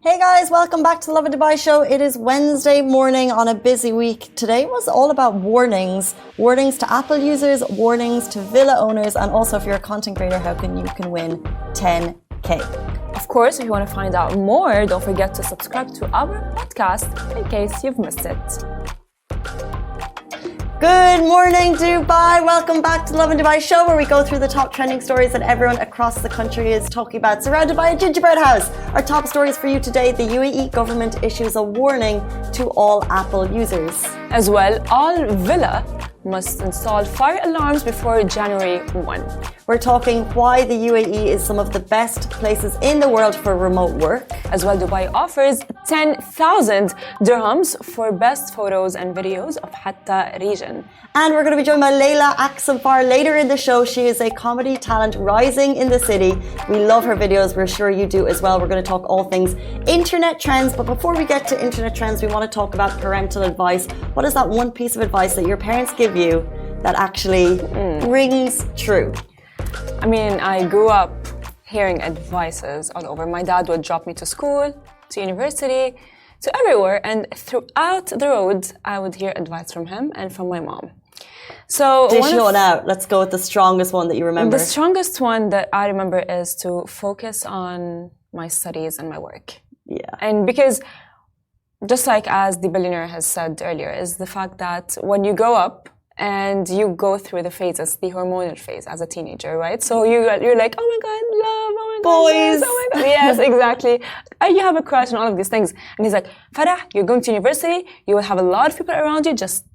Hey guys, welcome back to the Lovin Dubai show. It is Wednesday morning on a busy week. Today was all about warnings. Warnings to Apple users, warnings to villa owners, and also if you're a content creator, how you can win 10K. Of course, if you want to find out more, don't forget to subscribe to our podcast in case you've missed it. Good morning, Dubai. Welcome back to the Lovin Dubai show, where we go through the top trending stories that everyone across the country is talking about. Surrounded by a gingerbread house. Our top stories for you today: the UAE government issues a warning to all Apple users. As well, all villa must install fire alarms before January 1. We're talking why the UAE is some of the best places in the world for remote work. As well, Dubai offers 10,000 dirhams for best photos and videos of Hatta region. And we're going to be joined by Layla Aksamfar later in the show. She is a comedy talent rising in the city. We love her videos. We're sure you do as well. We're going to talk all things internet trends. But before we get to internet trends, we want to talk about parental advice. What is that one piece of advice that your parents give you that actually rings true? I mean, I grew up hearing advices all over. My dad would drop me to school, to university, to everywhere. And throughout the road, I would hear advice from him and from my mom. So dish one out. Let's go with the strongest one that you remember. The strongest one that I remember is to focus on my studies and my work. Yeah. And because just like as the billionaire has said earlier, is the fact that when you grow up and you go through the phases, the hormonal phase as a teenager, right? So you're like, oh my God, love, oh my God, boys. Yes, oh my God. Yes, exactly. You have a crush and all of these things. And he's like, Farah, you're going to university, you will have a lot of people around you, just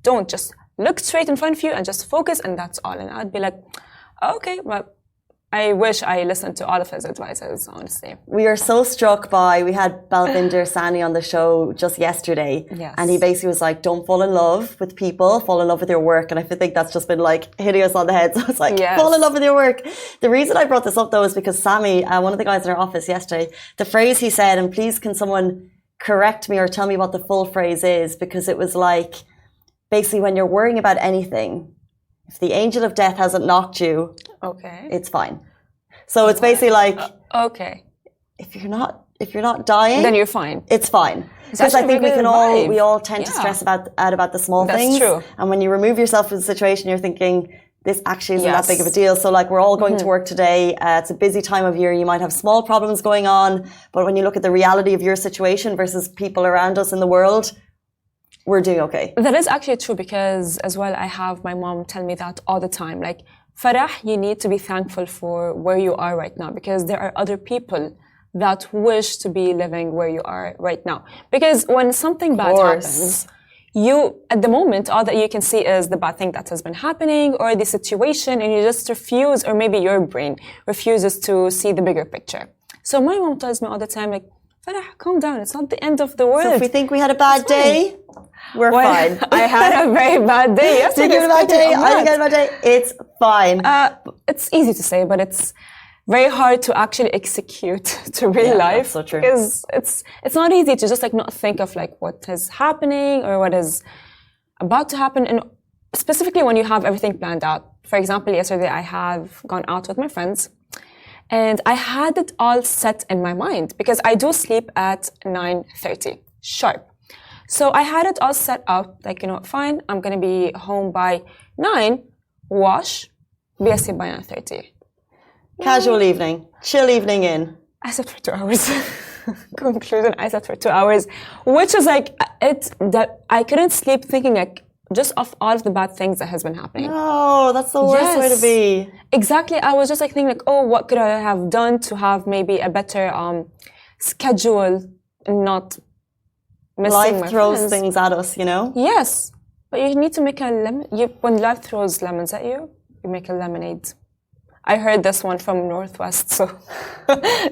look straight in front of you and just focus, and that's all. And I'd be like, okay, well, I wish I listened to all of his advices, honestly. We are so struck by, we had Balvinder Sani on the show just yesterday. Yes. And he basically was like, don't fall in love with people, fall in love with your work. And I think that's just been like hitting us on the head. So it's like, yes. Fall in love with your work. The reason I brought this up though is because Sami, one of the guys in our office yesterday, the phrase he said, and please can someone correct me or tell me what the full phrase is, because it was like, basically when you're worrying about anything, if the angel of death hasn't knocked you, okay, it's fine. So it's basically like, okay, if you're not dying, then you're fine. It's fine. Because I think we all tend to stress about the small things. That's true. And when you remove yourself from the situation, you're thinking, this actually isn't that big of a deal. So like, we're all going to work today. It's a busy time of year. You might have small problems going on, but when you look at the reality of your situation versus people around us in the world, we're doing okay. That is actually true, because as well, I have my mom tell me that all the time. Like, Farah, you need to be thankful for where you are right now, because there are other people that wish to be living where you are right now. Because when something bad happens, at the moment, all that you can see is the bad thing that has been happening or the situation, and you just refuse, or maybe your brain refuses to see the bigger picture. So my mom tells me all the time, like, Farah, calm down. It's not the end of the world. So if we think we had a bad day, we're fine. I had a very bad day yesterday. Did you have a bad day? I didn't get a bad day. It's fine. It's easy to say, but it's very hard to actually execute to real life. That's so true. Because it's not easy to just like not think of like what is happening or what is about to happen, and specifically when you have everything planned out. For example, yesterday I have gone out with my friends, and I had it all set in my mind because I do sleep at 9:30 sharp. So I had it all set out, like, fine, I'm going to be home by 9, wash, be asleep by 9:30. Casual evening, chill evening in. I slept for 2 hours. Conclusion, I slept for 2 hours, which is like, that I couldn't sleep thinking like, just of all of the bad things that has been happening. No, that's the worst way to be. Exactly. I was just like thinking like, oh, what could I have done to have maybe a better schedule and not missing life my throws friends. Things at us, Yes. But you need to make a lemon. When life throws lemons at you, you make a lemonade. I heard this one from Northwest, so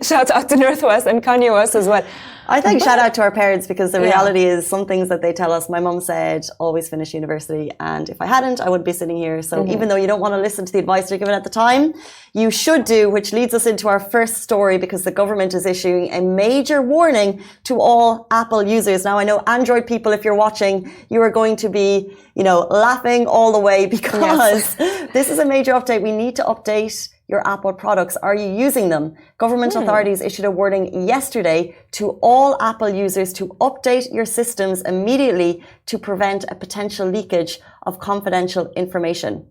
shout out to Northwest and Kanye West as well. I think shout out to our parents, because the reality is some things that they tell us. My mum said, always finish university. And if I hadn't, I wouldn't be sitting here. So even though you don't want to listen to the advice they're given at the time, you should do, which leads us into our first story, because the government is issuing a major warning to all Apple users. Now, I know Android people, if you're watching, you are going to be, laughing all the way, because this is a major update. We need to update your Apple products? Are you using them? Government authorities issued a warning yesterday to all Apple users to update your systems immediately to prevent a potential leakage of confidential information.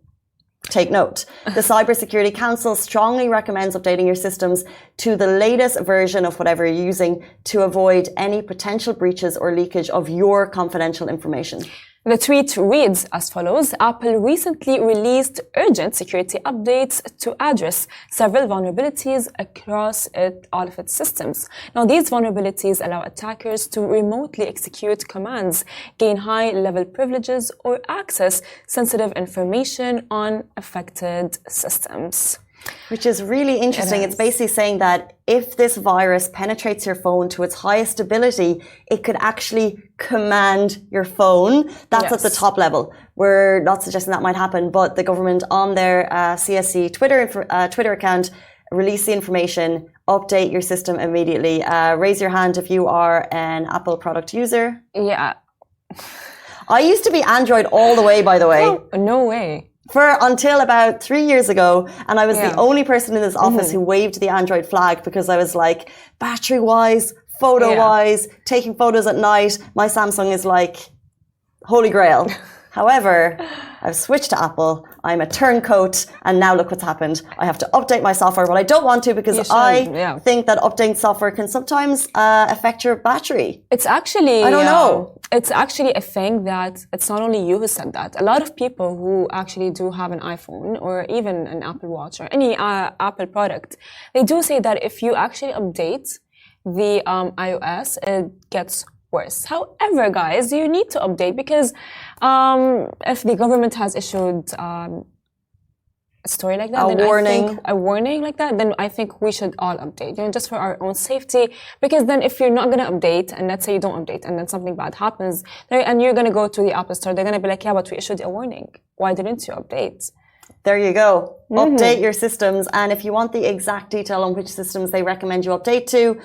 Take note. The Cybersecurity Council strongly recommends updating your systems to the latest version of whatever you're using to avoid any potential breaches or leakage of your confidential information. The tweet reads as follows: Apple recently released urgent security updates to address several vulnerabilities across all of its systems. Now, these vulnerabilities allow attackers to remotely execute commands, gain high-level privileges, or access sensitive information on affected systems. Which is really interesting. It's basically saying that if this virus penetrates your phone to its highest ability, it could actually command your phone. That's at the top level. We're not suggesting that might happen, but the government on their CSC Twitter account released the information, update your system immediately. Raise your hand if you are an Apple product user. Yeah. I used to be Android all the way, by the way. Oh, no way. Until about 3 years ago, and I was the only person in this office who waved the Android flag because I was like, battery-wise, photo-wise, taking photos at night, my Samsung is like holy grail. However, I've switched to Apple. I'm a turncoat, and now look what's happened. I have to update my software. Well, I don't want to because I think that updating software can sometimes affect your battery. It's actually... I don't know. It's actually a thing that it's not only you who said that. A lot of people who actually do have an iPhone or even an Apple Watch or any Apple product, they do say that if you actually update the iOS, it gets worse. However, guys, you need to update because if the government has issued a story like that, a warning like that, then I think we should all update, just for our own safety. Because then if you're not going to update, and let's say you don't update, and then something bad happens, and you're going to go to the Apple Store, they're going to be like, yeah, but we issued a warning. Why didn't you update? There you go. Update your systems. And if you want the exact detail on which systems they recommend you update to,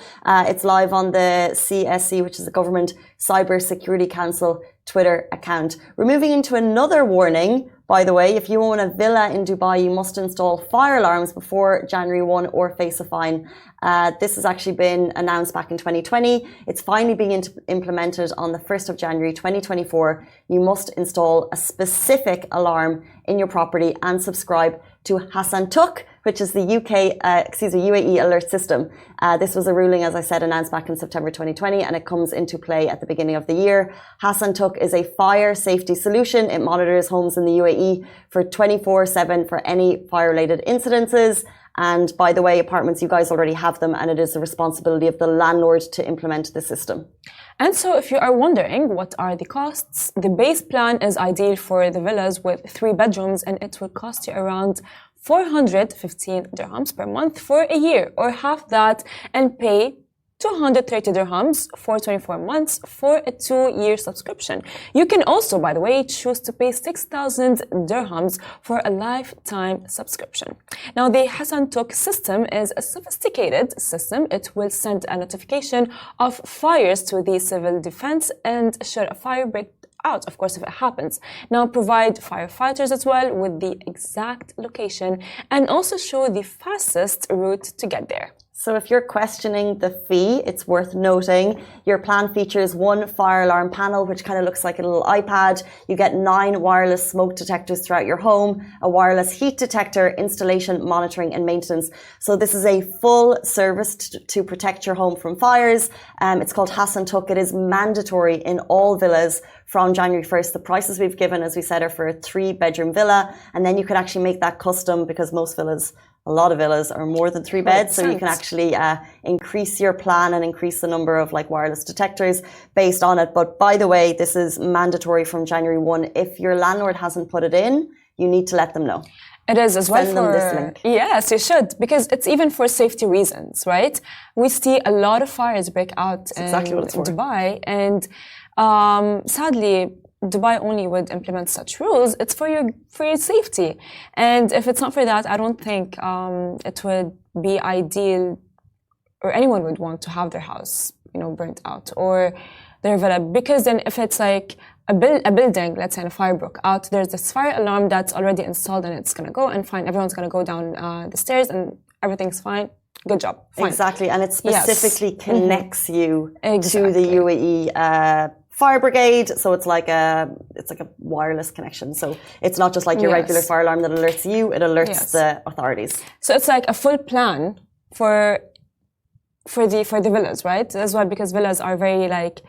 it's live on the CSC, which is the Government Cybersecurity Council Twitter account. We're moving into another warning. By the way, if you own a villa in Dubai, you must install fire alarms before January 1 or face a fine. This has actually been announced back in 2020. It's finally being implemented on the 1st of January 2024. You must install a specific alarm in your property and subscribe to Hatta, which is the UAE alert system. This was a ruling, as I said, announced back in September 2020, and it comes into play at the beginning of the year. Hatta is a fire safety solution. It monitors homes in the UAE for 24/7 for any fire-related incidences. And by the way, apartments, you guys already have them, and it is the responsibility of the landlord to implement the system. And so if you are wondering what are the costs, the base plan is ideal for the villas with 3 bedrooms, and it will cost you around 415 dirhams per month for a year, or half that, and pay 230 dirhams for 24 months for a 2-year subscription. You can also, by the way, choose to pay 6,000 dirhams for a lifetime subscription. Now, the Hatta system is a sophisticated system. It will send a notification of fires to the civil defense and should a fire break out, of course, if it happens. Now, provide firefighters as well with the exact location and also show the fastest route to get there. So if you're questioning the fee, it's worth noting your plan features 1 fire alarm panel, which kind of looks like a little iPad. You get 9 wireless smoke detectors throughout your home, a wireless heat detector, installation, monitoring, and maintenance. So this is a full service to protect your home from fires. It's called Hatta. It is mandatory in all villas from January 1st. The prices we've given, as we said, are for a 3-bedroom villa. And then you could actually make that custom because most villas, a lot of villas are more than 3 beds. So you can actually increase your plan and increase the number of wireless detectors based on it. But by the way, this is mandatory from January 1. If your landlord hasn't put it in, you need to let them know. It is as well. Send them this link. Yes, you should, because it's even for safety reasons, right? We see a lot of fires break out in Dubai, and sadly, Dubai only would implement such rules. It's for your safety, and if it's not for that, I don't think it would be ideal, or anyone would want to have their house burnt out, or their villa. Because then if it's like a building, let's say in a fire broke out, there's this fire alarm that's already installed and it's going to go and fine. Everyone's going to go down the stairs and everything's fine. Good job. Fine. Exactly. And it specifically connects you to the UAE fire brigade. So it's like a wireless connection. So it's not just like your regular fire alarm that alerts you, it alerts the authorities. So it's like a full plan for the villas, right? As well, because villas are very like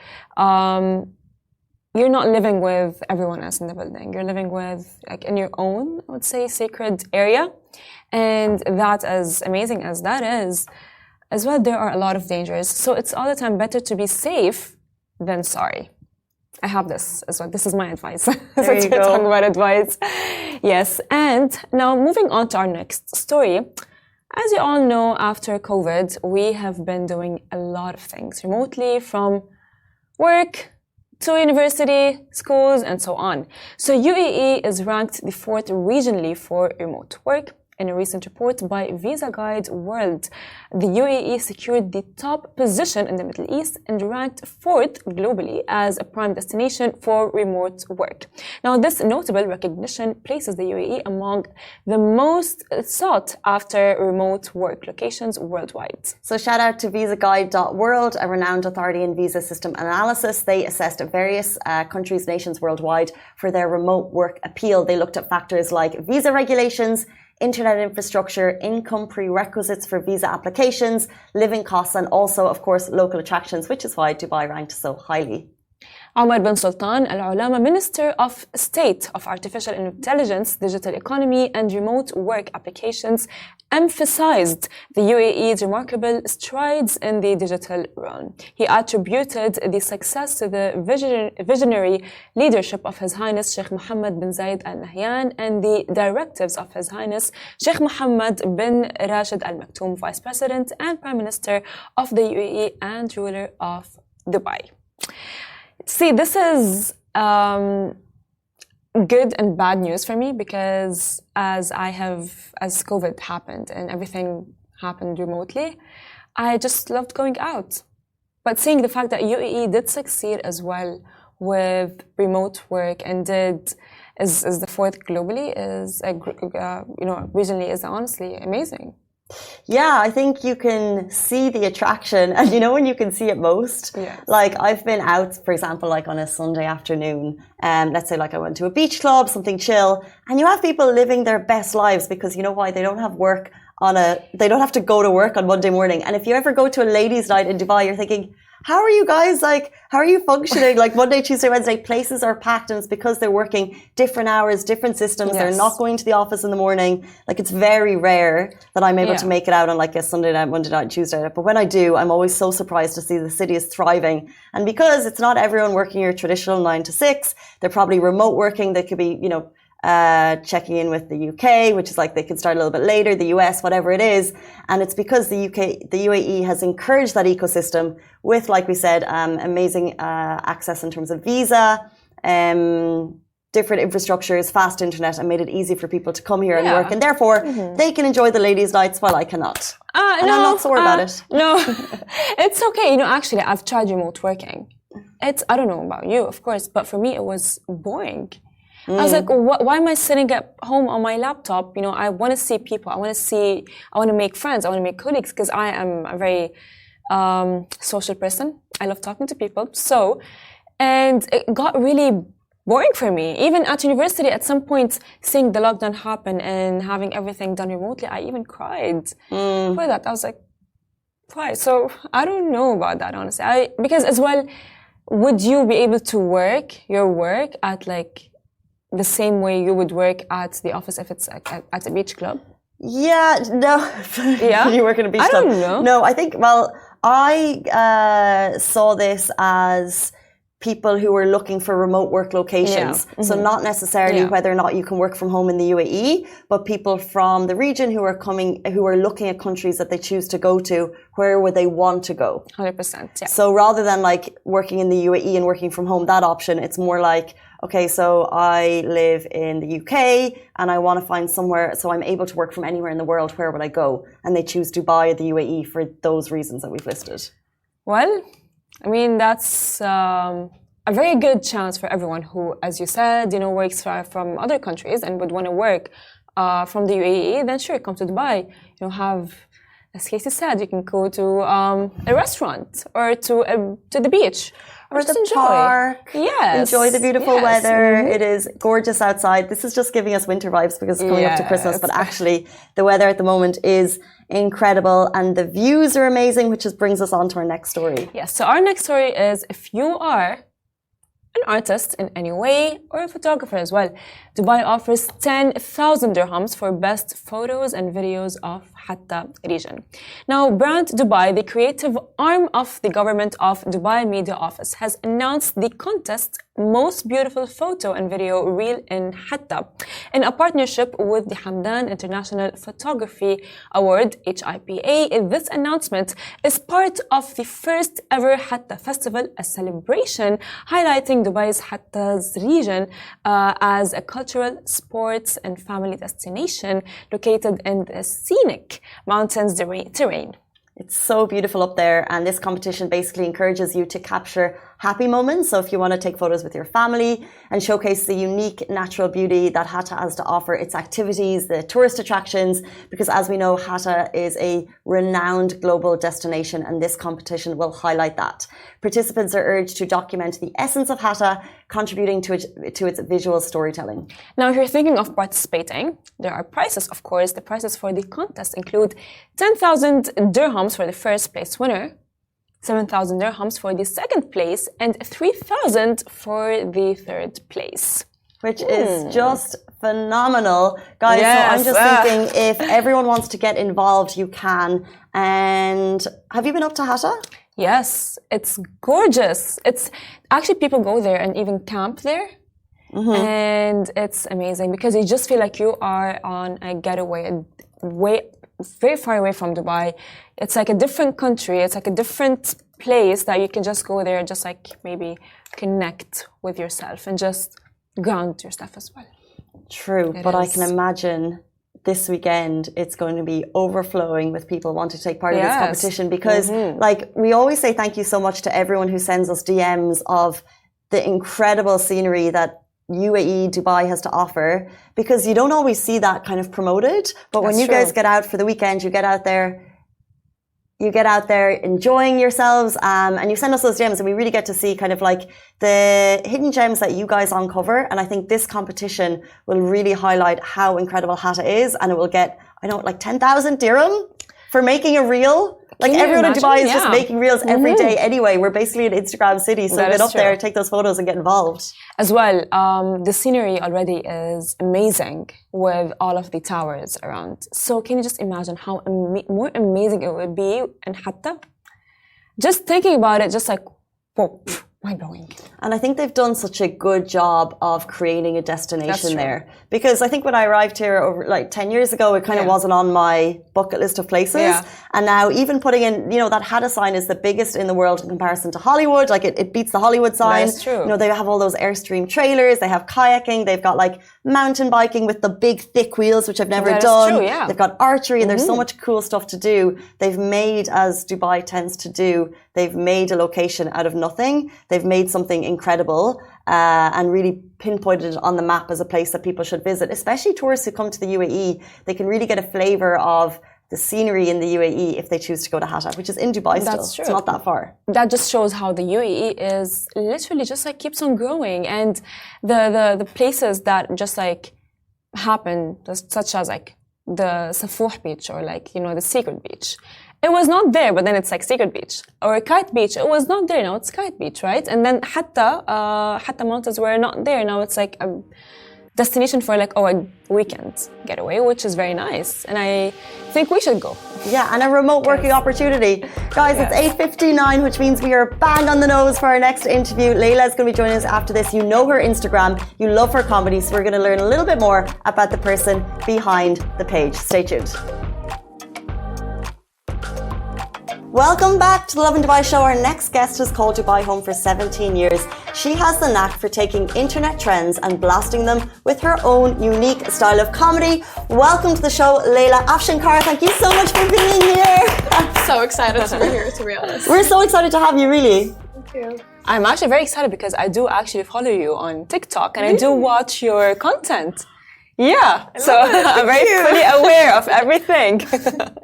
you're not living with everyone else in the building. You're living with like in your own, I would say, sacred area. And that, as amazing as that is, as well, there are a lot of dangers. So it's all the time better to be safe than sorry. I have this as well. This is my advice. There you go. Talking about advice. Yes. And now moving on to our next story. As you all know, after COVID, we have been doing a lot of things remotely, from work to university, schools, and so on. So UAE is ranked the 4th regionally for remote work. In a recent report by Visa Guide World, the UAE secured the top position in the Middle East and ranked 4th globally as a prime destination for remote work. Now, this notable recognition places the UAE among the most sought after remote work locations worldwide. So shout out to VisaGuide.world, a renowned authority in visa system analysis. They assessed various countries, nations worldwide for their remote work appeal. They looked at factors like visa regulations, internet infrastructure, income prerequisites for visa applications, living costs, and also, of course, local attractions, which is why Dubai ranked so highly. Omar bin Sultan Al Ulama, Minister of State of Artificial Intelligence, Digital Economy and Remote Work Applications, emphasized the UAE's remarkable strides in the digital realm. He attributed the success to the visionary leadership of His Highness Sheikh Mohammed bin Zayed Al Nahyan and the directives of His Highness Sheikh Mohammed bin Rashid Al Maktoum, Vice President and Prime Minister of the UAE and ruler of Dubai. See, this is good and bad news for me, because as COVID happened and everything happened remotely, I just loved going out. But seeing the fact that UAE did succeed as well with remote work and is the 4th globally, is regionally, is honestly amazing. Yeah, I think you can see the attraction, and when you can see it most. Yes. Like I've been out, for example, like on a Sunday afternoon, let's say like I went to a beach club, something chill, and you have people living their best lives because you know why? They don't have work they don't have to go to work on Monday morning. And if you ever go to a ladies' night in Dubai, you're thinking, how are you guys, like, how are you functioning? Like Monday, Tuesday, Wednesday, places are packed, and it's because they're working different hours, different systems. Yes. They're not going to the office in the morning. Like it's very rare that I'm able to make it out on like a Sunday night, Monday night, Tuesday night. But when I do, I'm always so surprised to see the city is thriving. And because it's not everyone working your traditional 9 to 6, they're probably remote working. They could be, checking in with the UK, which is like they can start a little bit later, the US, whatever it is. And it's because the UAE has encouraged that ecosystem with, like we said, amazing access in terms of visa, different infrastructures, fast internet, and made it easy for people to come here and work. And therefore, they can enjoy the ladies' nights while I cannot. And I'm not sore about it. No, it's okay. Actually, I've tried remote working. I don't know about you, of course, but for me, it was boring. I was like, why am I sitting at home on my laptop? I want to see people. I want to make friends. I want to make colleagues, because I am a very social person. I love talking to people. And it got really boring for me. Even at university, at some point, seeing the lockdown happen and having everything done remotely, I even cried for that. I was like, why? So I don't know about that, honestly. Because as well, would you be able to work your work at like the same way you would work at the office if it's at a beach club? Yeah, no. Yeah? You work in a beach club? I don't know. No, I think, I saw this as people who were looking for remote work locations. Yeah. So not necessarily whether or not you can work from home in the UAE, but people from the region who are looking at countries that they choose to go to, where would they want to go? 100%. Yeah. So rather than like working in the UAE and working from home, that option, it's more like, okay, so I live in the UK and I want to find somewhere, so I'm able to work from anywhere in the world, where would I go? And they choose Dubai or the UAE for those reasons that we've listed. Well, I mean, that's a very good chance for everyone who, as you said, works from other countries and would want to work from the UAE. Then sure, come to Dubai. As Casey said, you can go to a restaurant or to the beach. Or the park. Yes. Enjoy the beautiful weather. It is gorgeous outside. This is just giving us winter vibes because it's coming up to Christmas. But actually, the weather at the moment is incredible and the views are amazing, which just brings us on to our next story. Yes. So our next story is, if you are an artist in any way or a photographer as well, Dubai offers 10,000 dirhams for best photos and videos of Hatta region. Now, Brand Dubai, the creative arm of the government of Dubai Media Office, has announced the contest Most Beautiful Photo and Video Reel in Hatta in a partnership with the Hamdan International Photography Award, HIPA. This announcement is part of the first ever Hatta Festival, a celebration highlighting Dubai's Hatta's region as a cultural, sports and family destination located in the scenic mountains terrain. It's so beautiful up there, and this competition basically encourages you to capture happy moments. So if you want to take photos with your family and showcase the unique natural beauty that Hatta has to offer, its activities, the tourist attractions, because as we know, Hatta is a renowned global destination and this competition will highlight that. Participants are urged to document the essence of Hatta, contributing to its visual storytelling. Now, if you're thinking of participating, there are prizes, of course. The prizes for the contest include 10,000 dirhams for the first place winner, 7,000 dirhams for the second place, and 3,000 for the third place. Which is just phenomenal. Guys, so I'm just thinking, if everyone wants to get involved, you can. And have you been up to Hatta? Yes, it's gorgeous. It's actually, people go there and even camp there. And it's amazing because you just feel like you are on a getaway, very far away from Dubai. It's like a different country. It's like a different place that you can just go there, just like maybe connect with yourself and just ground yourself as well. True, but I can imagine this weekend it's going to be overflowing with people wanting to take part in this competition because like we always say thank you so much to everyone who sends us DMs of the incredible scenery that UAE Dubai has to offer, because you don't always see that kind of promoted, but when you guys get out for the weekend, you get out there enjoying yourselves, and you send us those gems and we really get to see kind of like the hidden gems that you guys uncover. And I think this competition will really highlight how incredible Hatta is, and it will get, I don't know, like 10,000 dirham for making a reel. Like everyone in Dubai is just making reels every day anyway. We're basically an Instagram city, so get up there, take those photos and get involved. As well, the scenery already is amazing with all of the towers around. So can you just imagine how more amazing it would be in Hatta? Just thinking about it, just like, whoa, mind-blowing. And I think they've done such a good job of creating a destination there. Because I think when I arrived here over like 10 years ago, it kind of wasn't on my bucket list of places. And now even putting in, that Hatta sign is the biggest in the world in comparison to Hollywood. Like it beats the Hollywood sign. That's true. They have all those Airstream trailers. They have kayaking. They've got like mountain biking with the big thick wheels, which I've never done. True, yeah. They've got archery and there's so much cool stuff to do. They've made, as Dubai tends to do, they've made a location out of nothing. They've made something incredible and really pinpointed it on the map as a place that people should visit, especially tourists who come to the UAE. They can really get a flavour of the scenery in the UAE if they choose to go to Hatta, which is in Dubai still. That's true. It's not that far. That just shows how the UAE is literally just like keeps on growing, and the places that just like happen, such as like the Safuh beach or like, the secret beach. It was not there, but then it's like secret beach. Or Kite beach, it was not there, now it's Kite beach, right? And then Hatta mountains were not there, now it's like a destination for like, a weekend getaway, which is very nice. And I think we should go. Yeah, and a remote working opportunity. Guys, it's 8:59, which means we are bang on the nose for our next interview. Layla's going to be joining us after this. You know her Instagram, you love her comedy, so we're going to learn a little bit more about the person behind the page. Stay tuned. Welcome back to the Lovin Dubai show. Our next guest has called Dubai home for 17 years. She has the knack for taking internet trends and blasting them with her own unique style of comedy. Welcome to the show, Layla Afshankar. Thank you so much for being here. I'm so excited to be here, to be honest. We're so excited to have you, really. you. I'm actually very excited because I do actually follow you on TikTok and I do watch your content. Yeah, so I'm very fully aware of everything.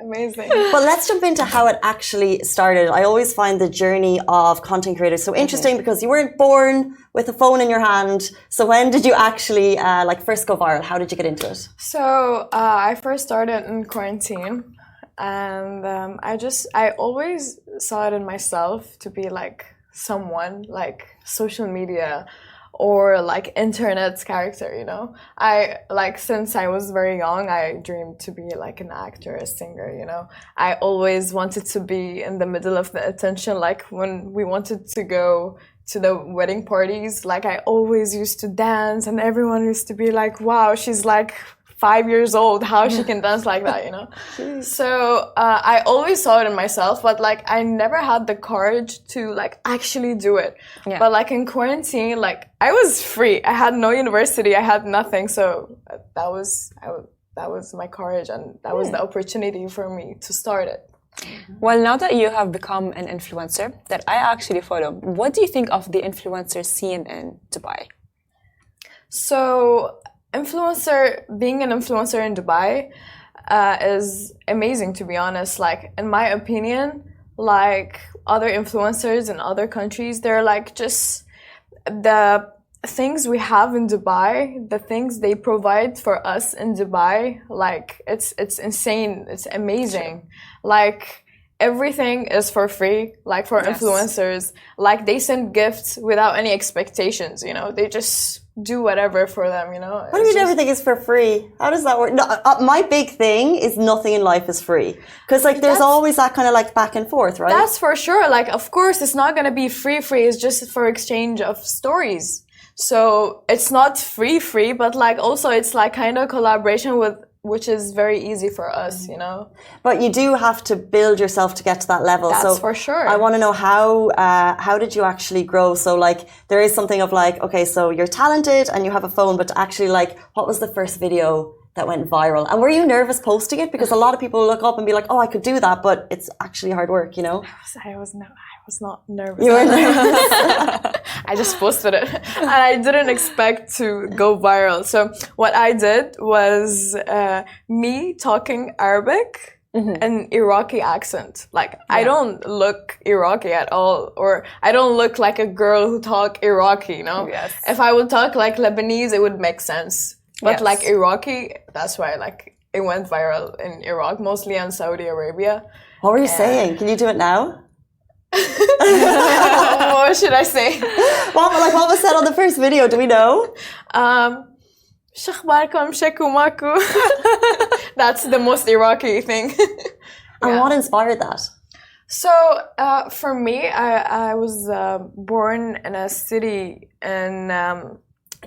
Amazing. But let's jump into how it actually started. I always find the journey of content creators so interesting because you weren't born with a phone in your hand. So when did you actually first go viral? How did you get into it? So I first started in quarantine, and I always saw it in myself to be like someone like social media or like internet's character, you know. Since I was very young, I dreamed to be like an actor, a singer, you know. I always wanted to be in the middle of the attention, like when we wanted to go to the wedding parties, like I always used to dance and everyone used to be like, wow, she's like 5 years old, how she can dance like that, you know. So I always saw it in myself, but like I never had the courage to like actually do it. Yeah. But like in quarantine, like I was free. I had no university. I had nothing. So that was my courage, and that was the opportunity for me to start it. Well, now that you have become an influencer that I actually follow, what do you think of the influencer scene in Dubai? So being an influencer in Dubai is amazing, to be honest. Like, in my opinion, like other influencers in other countries, they're like just the things we have in Dubai, the things they provide for us in Dubai, like it's insane, it's amazing. Sure. Like everything is for free, like for influencers. Like they send gifts without any expectations, you know, they just do whatever for them, you know. What do you mean everything is for free? How does that work? No, my big thing is nothing in life is free, because like there's always that kind of like back and forth, right? That's for sure. Like of course it's not going to be free, it's just for exchange of stories. So it's not free, but like also it's like kind of collaboration with, which is very easy for us, you know. But you do have to build yourself to get to that level. That's for sure. I want to know how did you actually grow? So like there is something of like, okay, so you're talented and you have a phone, but actually like what was the first video that went viral? And were you nervous posting it? Because a lot of people look up and be like, oh, I could do that, but it's actually hard work, you know? I was not nervous. You were nervous? I just posted it. And I didn't expect to go viral. So what I did was me talking Arabic in Iraqi accent. Like, I don't look Iraqi at all. Or I don't look like a girl who talk Iraqi, you know? Yes. If I would talk like Lebanese, it would make sense. But like Iraqi, that's why like it went viral in Iraq, mostly in Saudi Arabia. What were you saying? Can you do it now? What should I say? What was said on the first video? Do we know? Shakhbarkum shakumaku. That's the most Iraqi thing. And what inspired that? So for me, I was born in a city in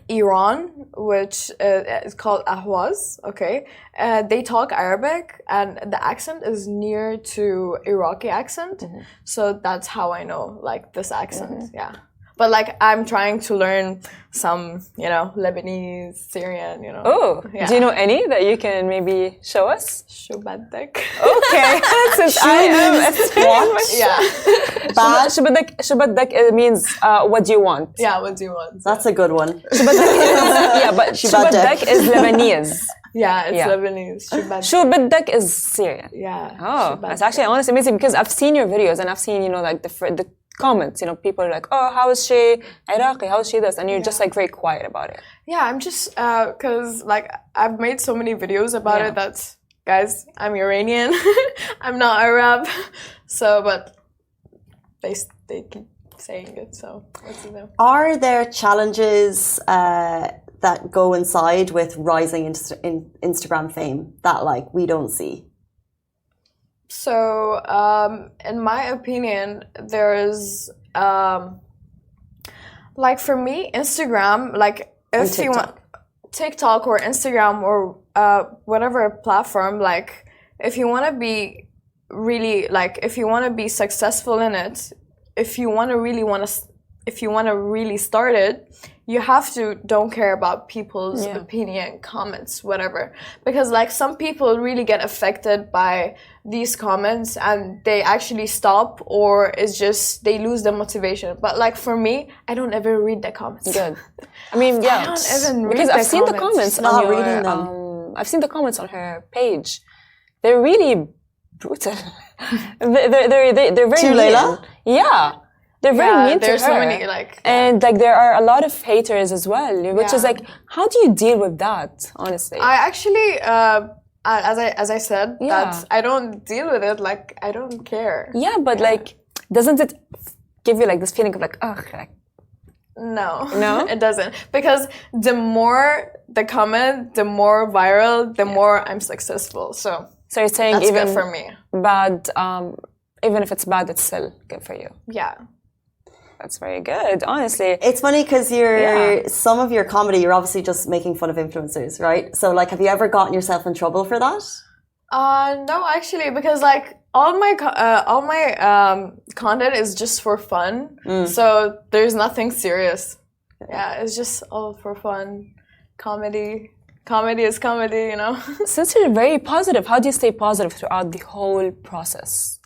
Iran, which is called Ahwaz. Okay, they talk Arabic, and the accent is near to Iraqi accent. So that's how I know like this accent. Yeah, but like I'm trying to learn some, you know, Lebanese, Syrian, you know. Oh, do you know any that you can maybe show us? Shubadak. Okay, since I am a Syrian. Yeah. Shubadak means what do you want? Yeah, what do you want? That's a good one. Shubadak is Lebanese. Yeah, it's Lebanese. Shubadak is Syrian. Yeah. Oh, that's actually honestly amazing, because I've seen your videos and I've seen, you know, like the comments, you know, people are like, oh, how is she Iraqi? How is she this? And you're just like very quiet about it. Yeah, I'm just, cause like I've made so many videos about it that, guys, I'm Iranian. I'm not Arab. So, but they keep saying it, so what's the name? Are there challenges that coincide with rising Instagram fame that like we don't see? So, in my opinion, there's like for me, Instagram, like if you want TikTok or Instagram or whatever platform, like if you want to be really like if you want to be successful in it, if you really want to if you want to really start it, you have to don't care about people's opinion, comments, whatever. Because like some people really get affected by these comments and they actually stop, or it's just they lose the motivation. But like for me, I don't ever read the comments. Good. I mean, yeah. I don't even read because I've seen the comments on your, reading them. I've seen the comments on her page. They're really brutal. they're very to mean. Layla? Yeah. They're very mean to her. There's so many and like there are a lot of haters as well, which is like, how do you deal with that, honestly? I actually as I said, that I don't deal with it, like I don't care. Yeah, but like doesn't it give you like this feeling of like, ugh, like No, it doesn't. Because the more the comment, the more viral, the more I'm successful. So you're saying that's even good for me. Bad, even if it's bad, it's still good for you. Yeah. That's very good, honestly. It's funny because some of your comedy, you're obviously just making fun of influencers, right? So like, have you ever gotten yourself in trouble for that? No, actually, because like all my content is just for fun. So there's nothing serious. Yeah, it's just all for fun. Comedy is comedy, you know. Since you're very positive, how do you stay positive throughout the whole process?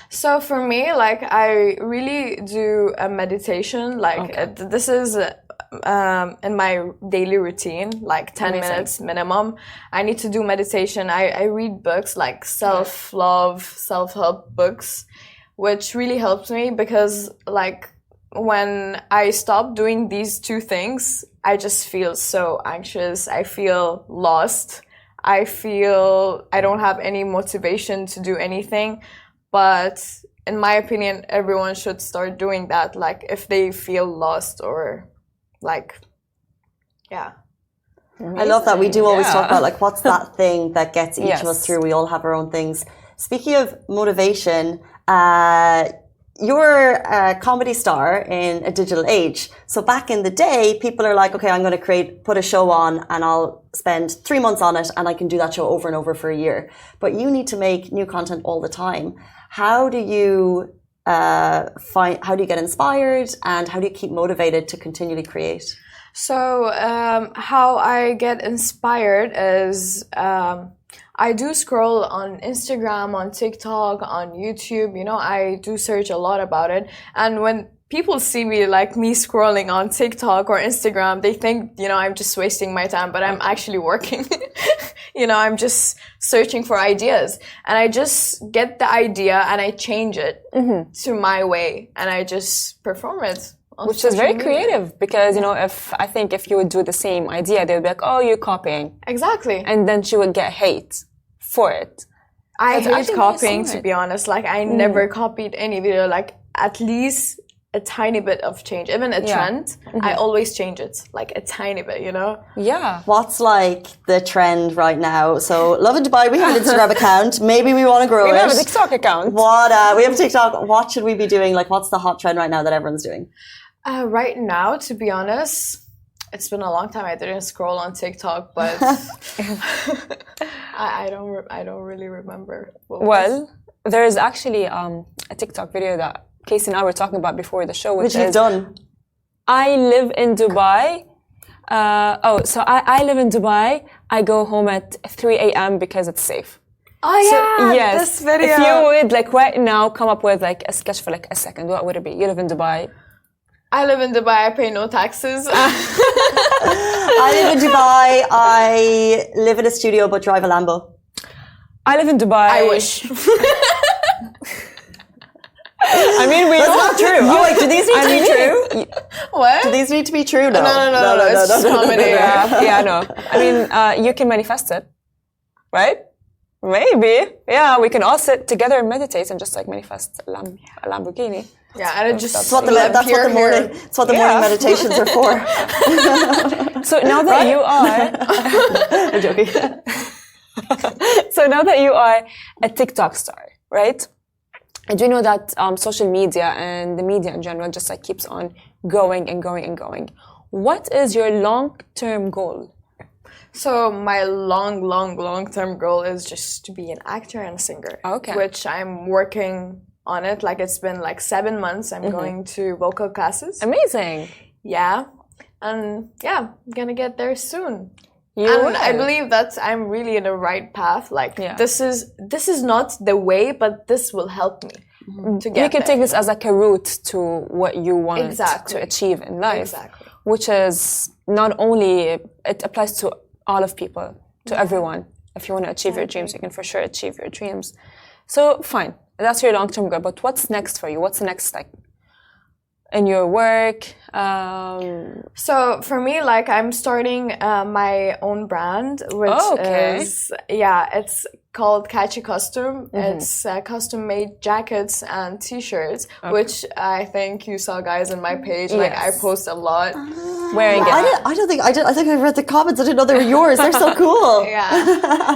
So for me, like I really do a meditation. Like this is in my daily routine, like 10 minutes minimum. I need to do meditation. I read books like self-love, self-help books, which really helps me because like when I stop doing these two things, I just feel so anxious. I feel lost. I feel I don't have any motivation to do anything. But in my opinion, everyone should start doing that. Like if they feel lost or like, yeah. I love that. We do always talk about like, what's that thing that gets each of us through? We all have our own things. Speaking of motivation, you're a comedy star in a digital age. So back in the day, people are like, okay, I'm going to put a show on and I'll spend 3 months on it and I can do that show over and over for a year. But you need to make new content all the time. How do you how do you get inspired and how do you keep motivated to continually create? So how I get inspired is I do scroll on Instagram, on TikTok, on YouTube. You know, I do search a lot about it. And when people see me like me scrolling on TikTok or Instagram, they think, you know, I'm just wasting my time, but I'm actually working. You know, I'm just searching for ideas and I just get the idea and I change it to my way and I just perform it. Which is very creative because, you know, if you would do the same idea, they would be like, oh, you're copying. Exactly. And then she would get hate for it. I hate copying, to be honest. Like, I never copied any video. Like, at least a tiny bit of change. Even a trend, I always change it. Like, a tiny bit, you know? Yeah. What's like the trend right now? So, Lovin Dubai, we have an Instagram account. Maybe we want to grow it. We have a TikTok account. We have a TikTok. What should we be doing? Like, what's the hot trend right now that everyone's doing? Right now, to be honest, it's been a long time I didn't scroll on TikTok, but I don't really remember. Well, there is actually a TikTok video that Casey and I were talking about before the show, which you've done. I live in Dubai. I live in Dubai. I go home at 3 a.m. because it's safe. Oh yeah, yes. This video. If you would like right now come up with like a sketch for like a second, what would it be? You live in Dubai. I live in Dubai. I pay no taxes. I live in Dubai. I live in a studio but drive a Lambo. I live in Dubai. I wish. I mean, that's not true. Oh wait, do these need to be true? What? Do these need to be true? No. No. It's just comedy. Yeah, no. I mean, you can manifest it, right? Maybe. Yeah, we can all sit together and meditate and just like manifest a Lamborghini. Yeah, and it just that's what the morning meditations are for. So now that you are, I'm joking. So now that you are a TikTok star, right? And you know that social media and the media in general just like keeps on going and going and going. What is your long-term goal? So my long-term goal is just to be an actor and a singer. Okay. Which I'm working on it. Like it's been like 7 months. I'm going to vocal classes. Amazing. Yeah. And yeah, I'm gonna get there soon. I believe that I'm really in the right path. Like this is not the way, but this will help me to get You can take this as like a route to what you want to achieve in life. Exactly. Which is not only, it applies to all of people, to everyone. If you want to achieve your dreams, you can for sure achieve your dreams. So fine, that's your long-term goal. But what's next for you? What's the next step in your work? So for me, like I'm starting my own brand, which is it's called Catchy Custom. It's custom-made jackets and T-shirts, which I think you saw, guys, in my page. Like I post a lot wearing it. I think I read the comments. I didn't know they were yours. They're so cool.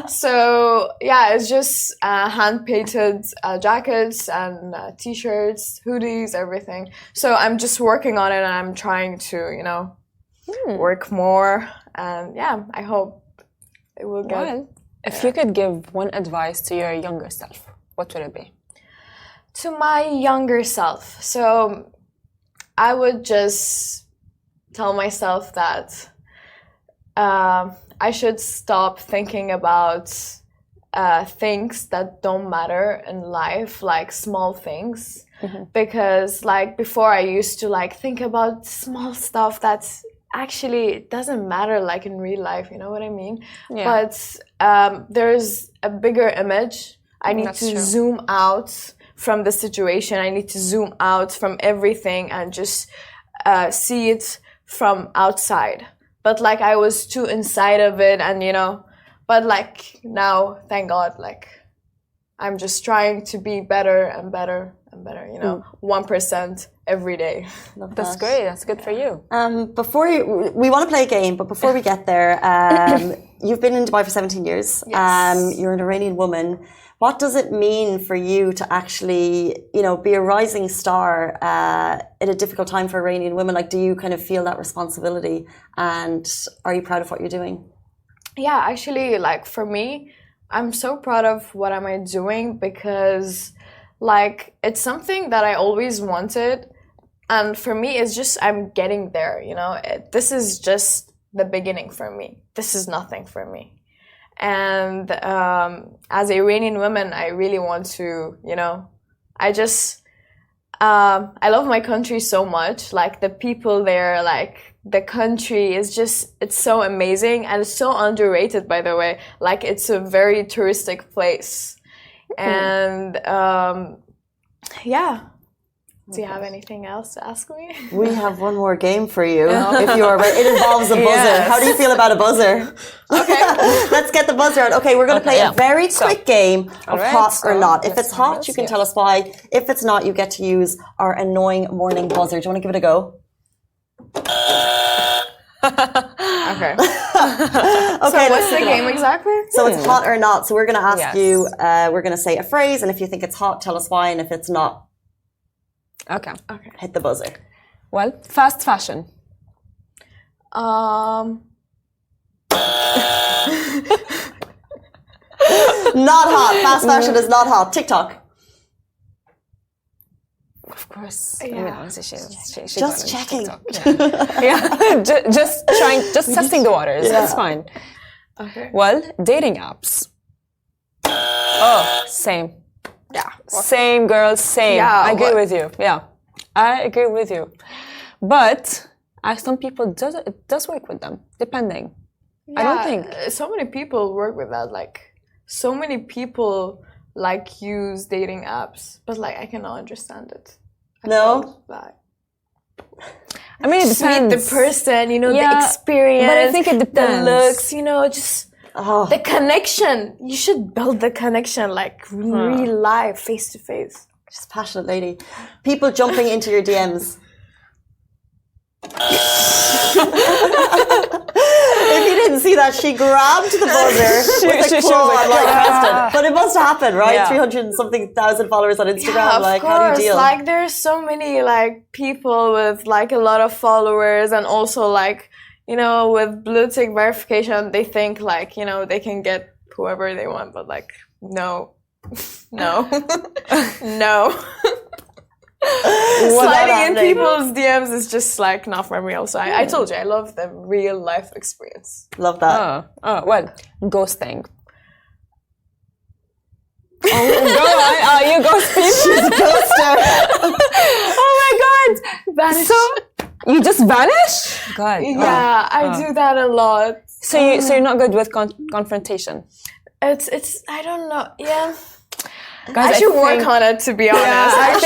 So it's just hand-painted jackets and T-shirts, hoodies, everything. So I'm just working on it, and I'm trying to, work more. And I hope it will get. Well, if you could give one advice to your younger self, what would it be? To my younger self. So I would just tell myself that I should stop thinking about things that don't matter in life, like small things. Because like before I used to like think about small stuff that's actually doesn't matter like in real life, you know what I mean? But there's a bigger image. I need to zoom out from the situation. I need to zoom out from everything and just see it from outside. But like I was too inside of it, and but like now, thank God, like I'm just trying to be better and better and better, 1% every day. That's great. That's good for you. We want to play a game, but before we get there, you've been in Dubai for 17 years. Yes. You're an Iranian woman. What does it mean for you to actually, be a rising star in a difficult time for Iranian women? Like, do you kind of feel that responsibility, and are you proud of what you're doing? Yeah, actually, like for me, I'm so proud of what am I doing, because like it's something that I always wanted, and for me it's just I'm getting there, this is just the beginning for me. This is nothing for me. And as an Iranian woman, I really want to, I love my country so much. Like the people there, like the country is just, it's so amazing, and it's so underrated, by the way. Like it's a very touristic place. And do you have anything else to ask me? We have one more game for you, if you are ready. It involves a buzzer. How do you feel about a buzzer? Okay. Let's get the buzzer out. Okay, we're going to play a very quick game of hot or not. If it's hot, you can tell us why. If it's not, you get to use our annoying morning buzzer. Do you want to give it a go? Okay. Okay. So what's the game exactly? So it's hot or not. So we're going to ask you, we're going to say a phrase, and if you think it's hot, tell us why, and if it's not, Okay. hit the buzzer. Well, fast fashion. Not hot. Fast fashion is not hot. TikTok. Of course. Yeah. She Just checking. Just testing the waters. That's fine. Okay. Well, dating apps. Oh, same. Yeah. Same, girls, same. Yeah, I agree with you. Yeah, I agree with you. But some people, it does work with them, depending. Yeah, I don't think. So many people work with that. Like, so many people, like, use dating apps. But, like, I cannot understand it. No? I mean, it depends. Meet the person, the experience. But I think it depends. The looks, just... Oh. The connection. You should build the connection like real life, face to face. Just passionate lady. People jumping into your DMs. If you didn't see that, she grabbed the buzzer with a claw and pressed it. But it must happen, right? Yeah. 300 and something thousand followers on Instagram. Yeah, like, course. How do you deal? Like, there's so many like people with like a lot of followers, and also like, with blue tick verification, they think like, they can get whoever they want, but like, no. No. No. Sliding in people's DMs is just like not for real. So I told you, I love the real life experience. Love that. Well, ghosting. Oh, you ghost people? She's a ghoster. Oh my god! Vanish. So you just vanish? God. Yeah, I do that a lot. So you're not good with confrontation. It's I don't know. Yeah. Guys, I should work on it, to be honest. I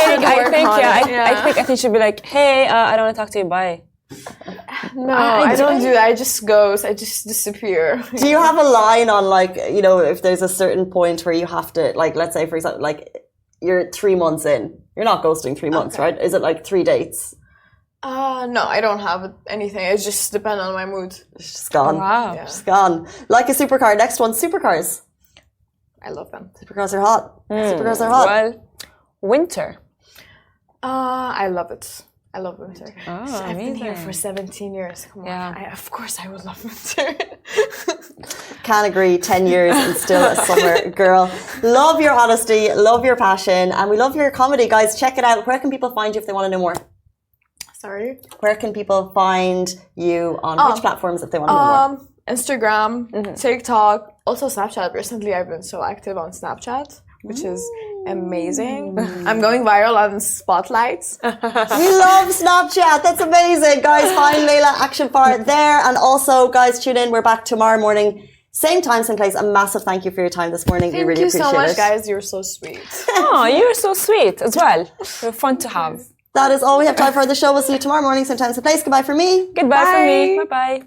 think I should be like, hey, I don't want to talk to you. Bye. No, I don't do that. I just ghost. I just disappear. Do you have a line on, like, you know, if there's a certain point where you have to, like, let's say, for example, like, you're 3 months in. You're not ghosting 3 months, right? Is it like 3 dates? No, I don't have anything. It just depends on my mood. It's just gone. Wow. Yeah. Just gone. Like a supercar. Next one, supercars. I love them. Supercars are hot. Supercars are hot. Well, winter. I love it. I love winter. Oh, I've been here for 17 years. Come on. Of course I would love winter. Can't agree. 10 years and still a summer girl. Love your honesty. Love your passion. And we love your comedy. Guys, check it out. Where can people find you if they want to know more? Sorry? Where can people find you on which platforms if they want to know more? Instagram, TikTok, also Snapchat. Recently I've been so active on Snapchat, which is amazing. I'm going viral on spotlights. We love Snapchat. That's amazing. Guys, find Layla Action Bar there. And also, guys, tune in. We're back tomorrow morning. Same time, same place. A massive thank you for your time this morning. We really appreciate it. Thank you so much, guys. You're so sweet. Oh, you're so sweet as well. You're fun to have. That is all we have time for the show. We'll see you tomorrow morning, same time, same place. Goodbye from me. Goodbye from me. Bye-bye.